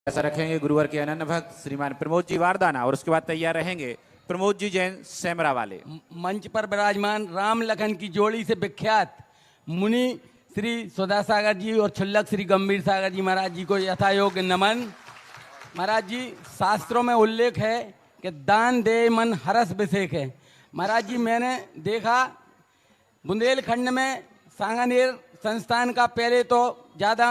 ऐसा रखेंगे गुरुवर के अनन्य भक्त श्रीमान प्रमोद जी वारदाना और उसके बाद तैयार रहेंगे प्रमोद जी जैन सेमरा वाले। मंच पर विराजमान राम लखन की जोड़ी से विख्यात मुनि श्री सुधा सागर जी और छुल्लक श्री गंभीर सागर जी महाराज जी को यथायोग्य नमन। महाराज जी, शास्त्रों में उल्लेख है कि दान दे मन हरस विषेक है। महाराज जी, मैंने देखा बुंदेलखंड में सांगानेर संस्थान का पहले तो ज़्यादा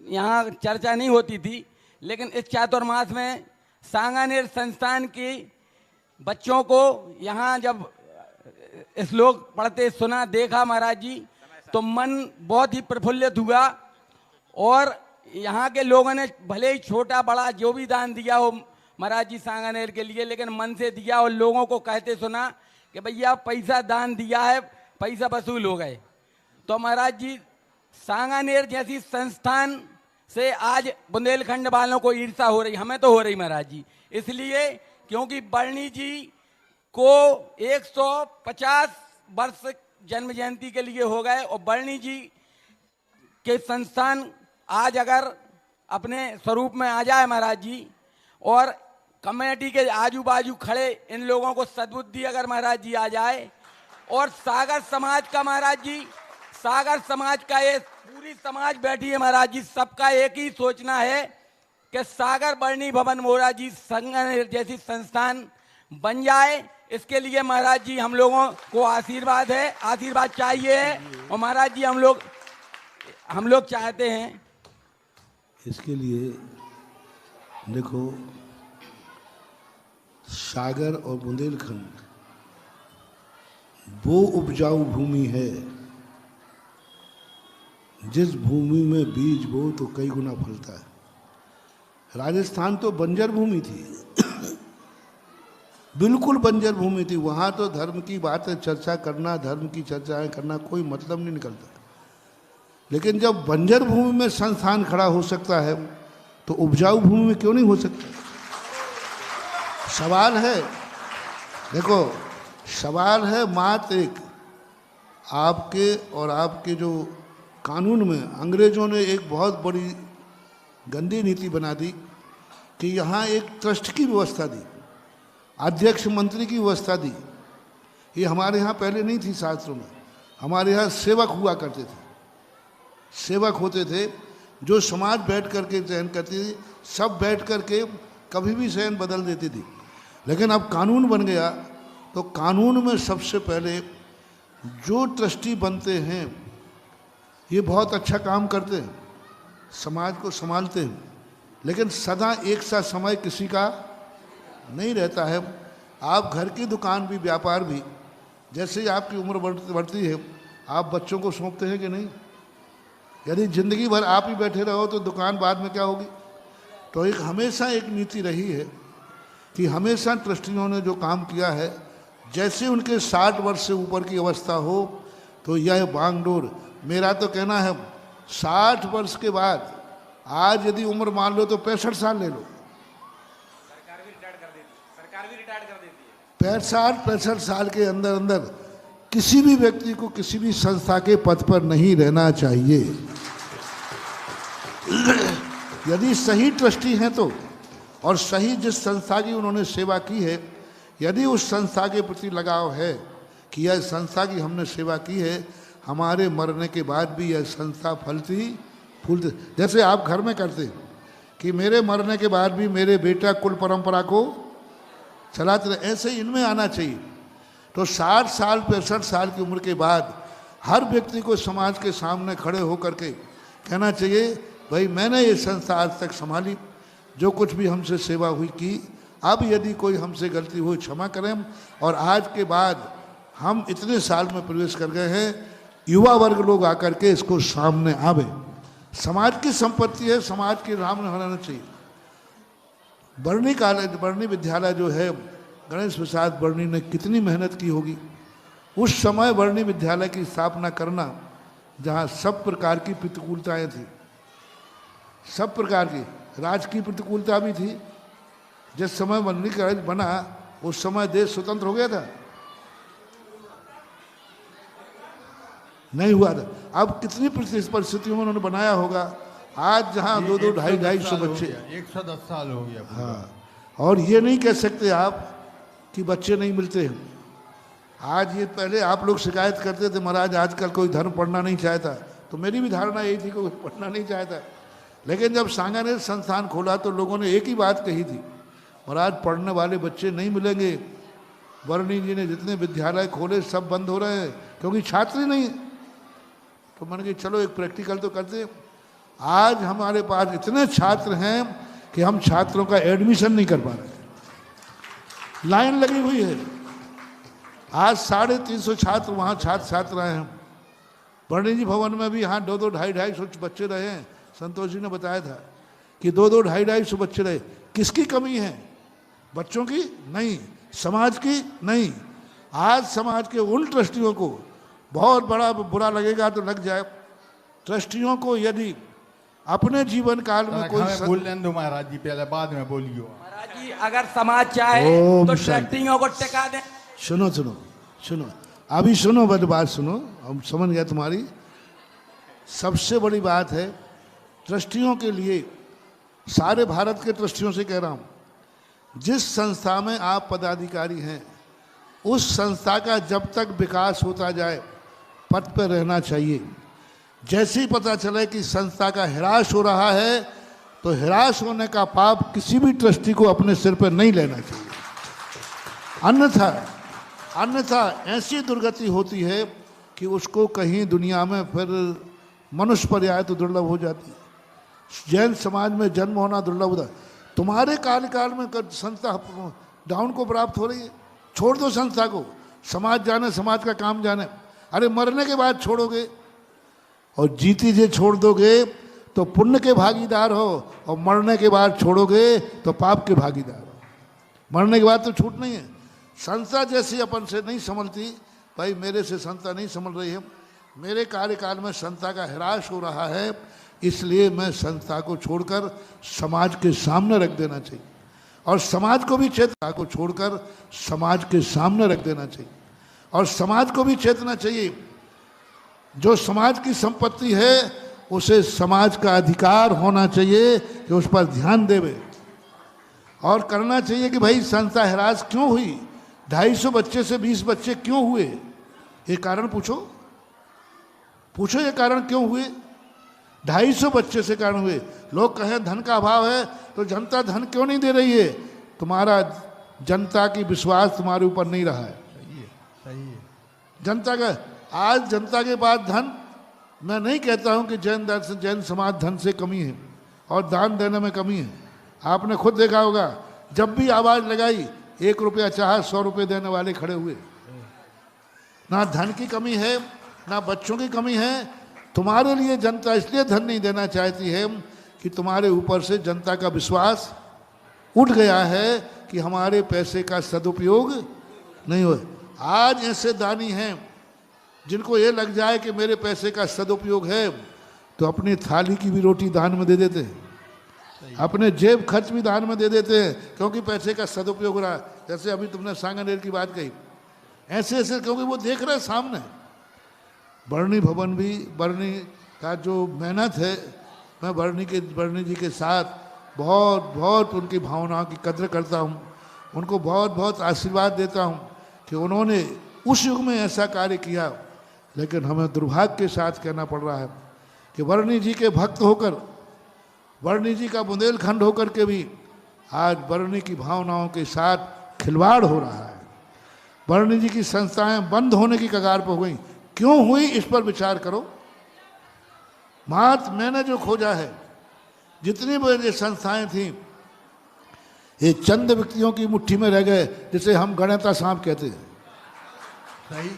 यहाँ चर्चा नहीं होती थी, लेकिन इस चातुर्मास में सांगानेर संस्थान की बच्चों को यहाँ जब श्लोक पढ़ते सुना देखा महाराज जी, तो मन बहुत ही प्रफुल्लित हुआ। और यहाँ के लोगों ने भले ही छोटा बड़ा जो भी दान दिया हो महाराज जी सांगानेर के लिए, लेकिन मन से दिया और लोगों को कहते सुना कि भैया पैसा दान दिया है, पैसा वसूल हो गए। तो महाराज जी, सांगानेर जैसी संस्थान से आज बुंदेलखंड वालों को ईर्ष्या हो रही, हमें तो हो रही महाराज जी। इसलिए क्योंकि बरनी जी को 150 वर्ष जन्म जयंती के लिए हो गए और बरनी जी के संस्थान आज अगर अपने स्वरूप में आ जाए महाराज जी, और कमेटी के आजू बाजू खड़े इन लोगों को सद्बुद्धि अगर महाराज जी आ जाए, और सागर समाज का महाराज जी, सागर समाज का ये पूरी समाज बैठी है महाराज जी, सबका एक ही सोचना है कि सागर बरनी भवन मोरा जी संगठन जैसी संस्थान बन जाए। इसके लिए महाराज जी हम लोगों को आशीर्वाद है, आशीर्वाद चाहिए है, और महाराज जी हम लोग चाहते हैं। इसके लिए देखो, सागर और बुंदेलखंड वो उपजाऊ भूमि है जिस भूमि में बीज बो तो कई गुना फलता है। राजस्थान तो बंजर भूमि थी, बिल्कुल बंजर भूमि थी। वहाँ तो धर्म की बातें चर्चा करना, धर्म की चर्चाएं करना कोई मतलब नहीं निकलता। लेकिन जब बंजर भूमि में संस्थान खड़ा हो सकता है तो उपजाऊ भूमि में क्यों नहीं हो सकता? सवाल है, देखो सवाल है मात्र एक, आपके और आपके जो कानून में अंग्रेजों ने एक बहुत बड़ी गंदी नीति बना दी कि यहाँ एक ट्रस्ट की व्यवस्था दी, अध्यक्ष मंत्री की व्यवस्था दी। ये हमारे यहाँ पहले नहीं थी शास्त्रों में। हमारे यहाँ सेवक हुआ करते थे, सेवक होते थे जो समाज बैठ करके चयन करती थी, सब बैठ करके कभी भी चयन बदल देती थी। लेकिन अब कानून बन गया तो कानून में सबसे पहले जो ट्रस्टी बनते हैं ये बहुत अच्छा काम करते हैं, समाज को संभालते हैं, लेकिन सदा एक सा समय किसी का नहीं रहता है। आप घर की दुकान भी, व्यापार भी, जैसे ही आपकी उम्र बढ़ती है आप बच्चों को सौंपते हैं कि नहीं? यदि ज़िंदगी भर आप ही बैठे रहो तो दुकान बाद में क्या होगी? तो एक हमेशा एक नीति रही है कि हमेशा ट्रस्टियों ने जो काम किया है, जैसे उनके 60 वर्ष से ऊपर की अवस्था हो तो यह बांगडोर। मेरा तो कहना है 60 वर्ष के बाद, आज यदि उम्र मान लो तो 65 साल ले लो, सरकार भी रिटायर कर देती है। 65 साल के अंदर अंदर किसी भी व्यक्ति को किसी भी संस्था के पद पर नहीं रहना चाहिए। यदि सही ट्रस्टी हैं तो, और सही जिस संस्था की उन्होंने सेवा की है, यदि उस संस्था के प्रति लगाव है कि यह संस्था की हमने सेवा की है, हमारे मरने के बाद भी यह संस्था फलती फूलती। जैसे आप घर में करते कि मेरे मरने के बाद भी मेरे बेटा कुल परंपरा को चलाते रहे, ऐसे ही इनमें आना चाहिए। तो 60 साल 65 साल की उम्र के बाद हर व्यक्ति को समाज के सामने खड़े होकर के कहना चाहिए, भाई मैंने ये संस्था आज तक संभाली, जो कुछ भी हमसे सेवा हुई की, अब यदि कोई हमसे गलती हुई क्षमा करें। और आज के बाद हम इतने साल में प्रवेश कर गए हैं, युवा वर्ग लोग आकर के इसको सामने आवे। समाज की संपत्ति है, समाज के सामने होना चाहिए। बरनी कॉलेज, बरनी विद्यालय जो है, गणेश प्रसाद बरनी ने कितनी मेहनत की होगी उस समय बरनी विद्यालय की स्थापना करना, जहाँ सब प्रकार की प्रतिकूलताएं थी, सब प्रकार की राजकीय प्रतिकूलता भी थी। जिस समय बरनी कॉलेज बना उस समय देश स्वतंत्र हो गया था? नहीं हुआ था। अब कितनी परिस्थितियों में उन्होंने बनाया होगा, आज जहाँ दो दो ढाई ढाई सौ बच्चे, 110 साल हो गया। हाँ, और ये नहीं कह सकते आप कि बच्चे नहीं मिलते हैं। आज ये पहले आप लोग शिकायत करते थे महाराज आजकल कोई धर्म पढ़ना नहीं चाहता, तो मेरी भी धारणा यही थी कोई पढ़ना नहीं चाहता। लेकिन जब सांगानेर संस्थान खोला तो लोगों ने एक ही बात कही थी, महाराज पढ़ने वाले बच्चे नहीं मिलेंगे। वर्णी जी ने जितने विद्यालय खोले सब बंद हो रहे हैं क्योंकि छात्र ही नहीं। तो मैंने कहा चलो एक प्रैक्टिकल तो करते हैं। आज हमारे पास इतने छात्र हैं कि हम छात्रों का एडमिशन नहीं कर पा रहे, लाइन लगी हुई है। आज 350 छात्र वहाँ छात्र छात्राएं हैं। वर्णी जी भवन में भी यहाँ 2-2 250 बच्चे रहे हैं। संतोष जी ने बताया था कि 2-2 250 बच्चे रहे। किसकी कमी है? बच्चों की नहीं, समाज की नहीं। आज समाज के उन ट्रस्टियों को बहुत बड़ा बुरा लगेगा तो लग जाए। ट्रस्टियों को यदि अपने जीवन काल में कोई बोल लें दो महाराज जी, पहले बाद में बोलियो। महाराज जी अगर समाज चाहे तो ट्रस्टियों को टिका दें। सुनो सुनो सुनो, अभी सुनो, बड़ी बात सुनो, हम समझ गए तुम्हारी। सबसे बड़ी बात है ट्रस्टियों के लिए, सारे भारत के ट्रस्टियों से कह रहा हूँ, जिस संस्था में आप पदाधिकारी हैं उस संस्था का जब तक विकास होता जाए पद पर रहना चाहिए। जैसे ही पता चले कि संस्था का ह्रास हो रहा है तो ह्रास होने का पाप किसी भी ट्रस्टी को अपने सिर पर नहीं लेना चाहिए। अन्यथा ऐसी दुर्गति होती है कि उसको कहीं दुनिया में फिर मनुष्य पर्याय तो दुर्लभ हो जाती है। जैन समाज में जन्म होना दुर्लभ होता। तुम्हारे कार्यकाल में संस्था डाउन को प्राप्त हो रही है। छोड़ दो संस्था को, समाज जाने, समाज का काम जाने। अरे मरने के बाद छोड़ोगे और जीती जे छोड़ दोगे तो पुण्य के भागीदार हो, और मरने के बाद छोड़ोगे तो पाप के भागीदार हो। मरने के बाद तो छूट नहीं है। संस्था जैसी अपन से नहीं संभलती, भाई मेरे से संस्था नहीं संभल रही है, मेरे कार्यकाल में संस्था का ह्रास हो रहा है, इसलिए मैं संस्था को छोड़कर समाज के सामने रख देना चाहिए। और समाज को भी चेतना को छोड़कर समाज के सामने रख देना चाहिए। और समाज को भी चेतना चाहिए, जो समाज की संपत्ति है उसे समाज का अधिकार होना चाहिए कि उस पर ध्यान देवे। और करना चाहिए कि भाई संस्था ह्रास क्यों हुई, 250 बच्चे से 20 बच्चे क्यों हुए, ये कारण पूछो ये कारण क्यों हुए। 250 बच्चे से कारण हुए। लोग कहें धन का अभाव है, तो जनता धन क्यों नहीं दे रही है? तुम्हारा जनता की विश्वास तुम्हारे ऊपर नहीं रहा है। सही है। जनता का आज जनता के पास धन, मैं नहीं कहता हूं कि जैन समाज धन से कमी है और दान देने में कमी है। आपने खुद देखा होगा, जब भी आवाज लगाई 1 रुपया चाहे 100 रुपये देने वाले खड़े हुए। ना धन की कमी है ना बच्चों की कमी है। तुम्हारे लिए जनता इसलिए धन नहीं देना चाहती है कि तुम्हारे ऊपर से जनता का विश्वास उठ गया है कि हमारे पैसे का सदुपयोग नहीं हो। आज ऐसे दानी हैं जिनको ये लग जाए कि मेरे पैसे का सदुपयोग है तो अपनी थाली की भी रोटी दान में दे देते हैं, अपने जेब खर्च भी दान में दे देते हैं, क्योंकि पैसे का सदुपयोग हो रहा है। जैसे अभी तुमने सांगानेर की बात कही, ऐसे ऐसे, क्योंकि वो देख रहे हैं सामने। वर्णी भवन भी, वर्णी का जो मेहनत है, मैं वर्णी जी के साथ बहुत बहुत उनकी भावनाओं की कद्र करता हूँ, उनको बहुत बहुत आशीर्वाद देता हूँ कि उन्होंने उस युग में ऐसा कार्य किया। लेकिन हमें दुर्भाग्य के साथ कहना पड़ रहा है कि वर्णी जी के भक्त होकर, वर्णी जी का बुंदेलखंड होकर के भी आज वर्णी की भावनाओं के साथ खिलवाड़ हो रहा है। वर्णी जी की संस्थाएं बंद होने की कगार पर हो गई। क्यों हुई, इस पर विचार करो। मात्र मैंने जो खोजा है, जितनी बड़ी संस्थाएं थीं, ये चंद व्यक्तियों की मुट्ठी में रह गए, जिसे हम गणेता सांप कहते हैं। सही।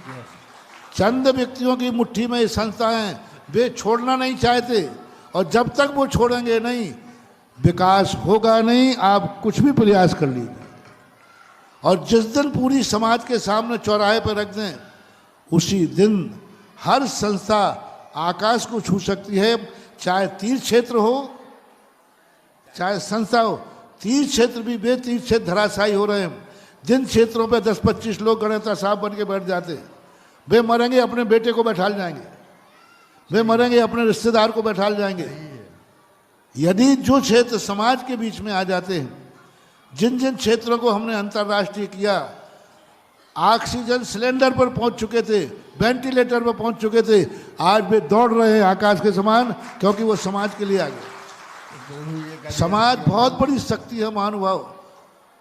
चंद व्यक्तियों की मुट्ठी में ये संस्थाएं, वे छोड़ना नहीं चाहते, और जब तक वो छोड़ेंगे नहीं विकास होगा नहीं। आप कुछ भी प्रयास कर लीजिए, और जिस दिन पूरी समाज के सामने चौराहे पर रख दें, उसी दिन हर संस्था आकाश को छू सकती है। चाहे तीर्थ क्षेत्र हो चाहे संस्था हो, तीर्थ क्षेत्र भी वे तीर्थ क्षेत्र धराशायी हो रहे हैं। जिन क्षेत्रों पे 10-25 लोग गणेता साहब बन के बैठ जाते हैं, वे मरेंगे अपने बेटे को बैठा जाएंगे, वे मरेंगे अपने रिश्तेदार को बैठा जाएंगे। यदि जो क्षेत्र समाज के बीच में आ जाते हैं, जिन जिन क्षेत्रों को हमने अंतर्राष्ट्रीय किया, ऑक्सीजन सिलेंडर पर पहुंच चुके थे, वेंटिलेटर पर पहुंच चुके थे, आज वे दौड़ रहे हैं आकाश के समान, क्योंकि वो समाज के लिए आ गए। समाज बहुत बड़ी शक्ति है महानुभाव।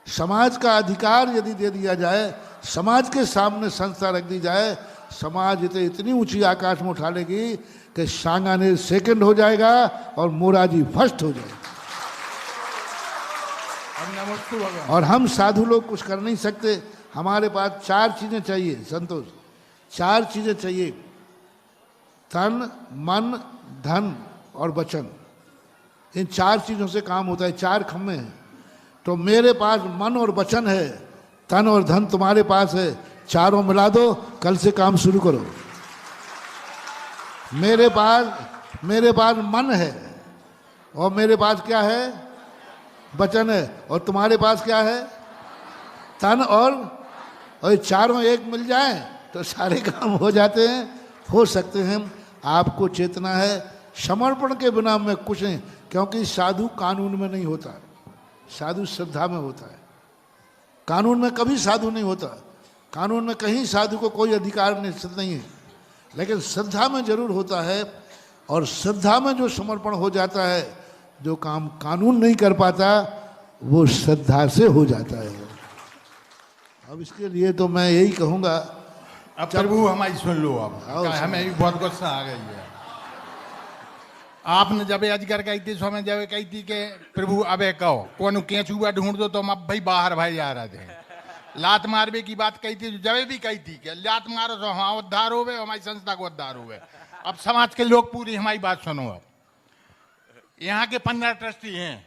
समाज का अधिकार यदि दे दिया जाए, समाज के सामने संस्था रख दी जाए, समाज इतनी ऊंची आकाश में उठा लेगी कि सांगानेर सेकंड हो जाएगा और मोराजी फर्स्ट हो जाएगा। और हम साधु लोग कुछ कर नहीं सकते। हमारे पास 4 चीजें चाहिए संतोष, 4 चीजें चाहिए, तन, मन, धन और वचन। इन 4 चीजों से काम होता है। 4 खम्भे हैं। तो मेरे पास मन और वचन है, तन और धन तुम्हारे पास है, चारों मिला दो, कल से काम शुरू करो। मेरे पास मन है, और मेरे पास क्या है? वचन है। और तुम्हारे पास क्या है? तन और ये चारों एक मिल जाए तो सारे काम हो जाते हैं, हो सकते हैं। आपको चेतना है, समर्पण के बिना मैं कुछ नहीं, क्योंकि साधु कानून में नहीं होता, साधु श्रद्धा में होता है। कानून में कभी साधु नहीं होता, कानून में कहीं साधु को कोई अधिकार निश्चित नहीं है, लेकिन श्रद्धा में जरूर होता है। और श्रद्धा में जो समर्पण हो जाता है, जो काम कानून नहीं कर पाता, वो श्रद्धा से हो जाता है। अब इसके लिए तो मैं यही कहूँगा, अब प्रभु हमारी सुन लो। अब हमें भी बहुत गुस्सा आ गई है। आपने जब अजगर कही थी, स्वामी जब कही थी कि प्रभु अबे कहो कौन केंचुआ ढूंढ दो, तो हम अब भाई बाहर भाई जा रहे थे। लात मारवे की बात कही थी, जब भी कही थी कि लात मारो तो हाँ उद्धार होवे, हमारी संस्था को उद्धार होवे। अब समाज के लोग पूरी हमारी बात सुनो। अब यहाँ के 15 ट्रस्टी हैं,